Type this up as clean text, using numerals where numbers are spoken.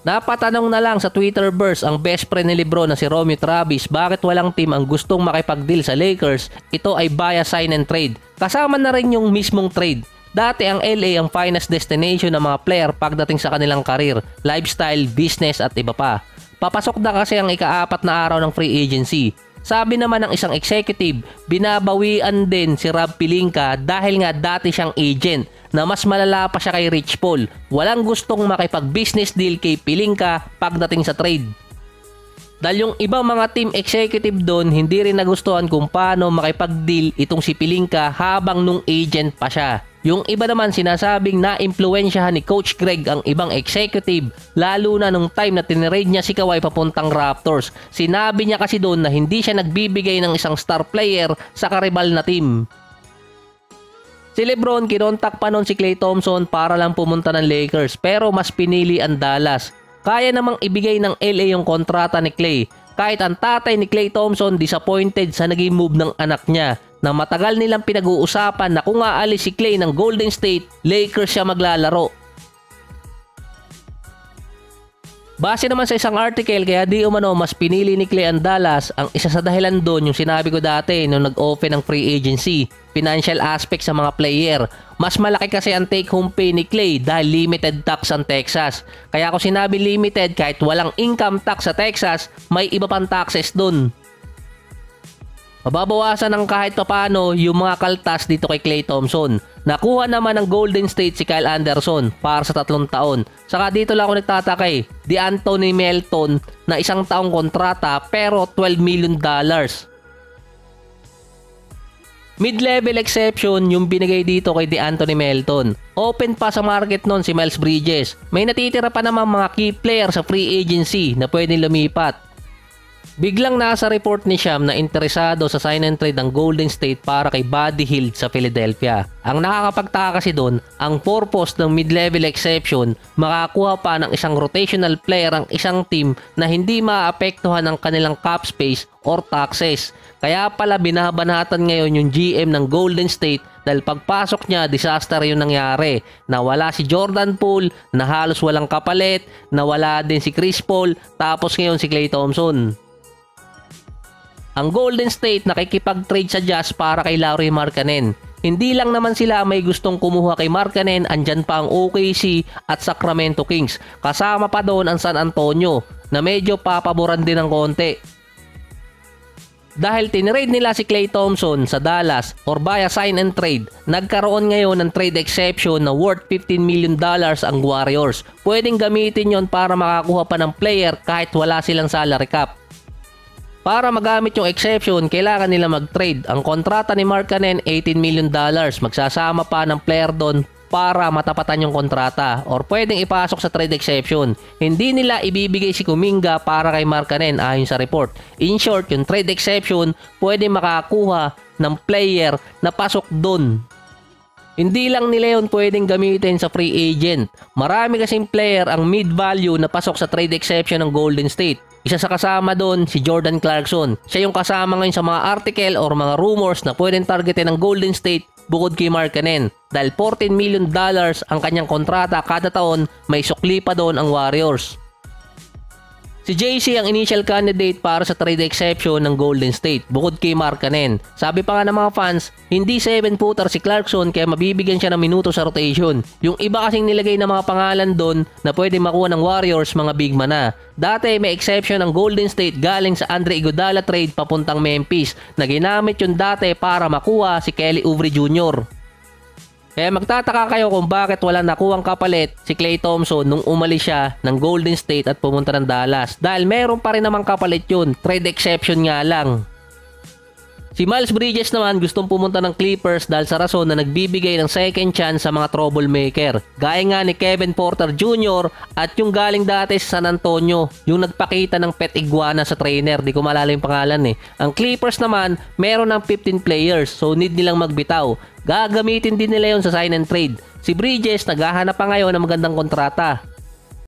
Napatanong na lang sa Twitterverse ang best friend ni Lebron na si Romeo Travis bakit walang team ang gustong makipag-deal sa Lakers. Ito ay via sign and trade. Kasama na rin yung mismong trade. Dati ang LA ang finest destination ng mga player pagdating sa kanilang karir, lifestyle, business at iba pa. Papasok na kasi ang ika-4 na araw ng free agency. Sabi naman ng isang executive, binabawian din si Rob Pelinka dahil nga dati siyang agent na mas malala pa siya kay Rich Paul. Walang gustong makipag-business deal kay Pelinka pagdating sa trade. Dahil yung ibang mga team executive doon hindi rin nagustuhan kung paano makipag-deal itong si Pelinka habang nung agent pa siya. Yung iba naman sinasabing na-impluwensyahan ni Coach Greg ang ibang executive lalo na nung time na tinrade niya si Kawhi papuntang Raptors. Sinabi niya kasi doon na hindi siya nagbibigay ng isang star player sa karibal na team. Si Lebron kinontak pa noon si Klay Thompson para lang pumunta ng Lakers pero mas pinili ang Dallas. Kaya namang ibigay ng LA yung kontrata ni Klay. Kahit ang tatay ni Klay Thompson disappointed sa naging move ng anak niya na matagal nilang pinag-uusapan na kung aalis si Klay ng Golden State, Lakers siya maglalaro. Base naman sa isang article kaya di umano mas pinili ni Klay ang Dallas, ang isa sa dahilan doon yung sinabi ko dati nung nag-open ng free agency, financial aspect sa mga player. Mas malaki kasi ang take home pay ni Klay dahil limited tax ang Texas. Kaya ako sinabi limited kahit walang income tax sa Texas, may iba pang taxes doon. Mababawasan ng kahit papano yung mga kaltas dito kay Klay Thompson. Nakuha naman ng Golden State si Kyle Anderson para sa 3 taon. Saka dito lang ako nagtataka D'Anthony Melton na 1 taong kontrata pero $12 million. Mid-level exception yung binigay dito kay D'Anthony Melton. Open pa sa market nun si Miles Bridges. May natitira pa naman mga key player sa free agency na pwedeng lumipat. Biglang nasa report ni Sham na interesado sa sign and trade ng Golden State para kay Buddy Hield sa Philadelphia. Ang nakakapagtaka kasi doon, ang purpose ng mid-level exception, makakuha pa ng isang rotational player ang isang team na hindi maapektuhan ng kanilang cap space or taxes. Kaya pala binabanatan ngayon yung GM ng Golden State dahil pagpasok niya, disaster yung nangyari. Nawala si Jordan Poole, na halos walang kapalit, nawala din si Chris Paul, tapos ngayon si Klay Thompson. Ang Golden State nakikipag-trade sa Jazz para kay Lauri Markkanen. Hindi lang naman sila may gustong kumuha kay Markkanen, andyan pa ang OKC at Sacramento Kings. Kasama pa doon ang San Antonio na medyo papaboran din ng konti. Dahil tinrade nila si Klay Thompson sa Dallas or via sign and trade, nagkaroon ngayon ng trade exception na worth $15 million ang Warriors. Pwedeng gamitin yon para makakuha pa ng player kahit wala silang salary cap. Para magamit yung exception, kailangan nila mag-trade. Ang kontrata ni Markkanen, $18 million. Magsasama pa ng player doon para matapatan yung kontrata. Or pwedeng ipasok sa trade exception. Hindi nila ibibigay si Kuminga para kay Markkanen ayon sa report. In short, yung trade exception, pwedeng makakuha ng player na pasok doon. Hindi lang nila yun pwedeng gamitin sa free agent. Marami kasing player ang mid-value na pasok sa trade exception ng Golden State. Isa sa kasama doon si Jordan Clarkson. Siya yung kasama ngayon sa mga article or mga rumors na pwedeng targetin ng Golden State bukod kay Markkanen. Dahil $14 million ang kanyang kontrata kada taon, may sukli pa doon ang Warriors. Si JC ang initial candidate para sa trade exception ng Golden State bukod kay Markkanen. Sabi pa nga ng mga fans, hindi 7-footer si Clarkson kaya mabibigyan siya ng minuto sa rotation. Yung iba kasing nilagay na mga pangalan doon na pwede makuha ng Warriors mga big man na. Dati may exception ng Golden State galing sa Andre Iguodala trade papuntang Memphis na ginamit yung dati para makuha si Kelly Oubre Jr. Kaya magtataka kayo kung bakit wala nakuhang kapalit si Klay Thompson nung umalis siya ng Golden State at pumunta ng Dallas. Dahil meron pa rin namang kapalit yun, trade exception nga lang. Si Miles Bridges naman gustong pumunta ng Clippers dahil sa rason na nagbibigay ng second chance sa mga troublemaker. Gaya nga ni Kevin Porter Jr. at yung galing dati sa San Antonio, yung nagpakita ng pet iguana sa trainer, di ko maalala yung pangalan . Ang Clippers naman, meron ng 15 players so need nilang magbitaw. Gagamitin din nila yon sa sign and trade. Si Bridges naghahanap pa ngayon ng magandang kontrata.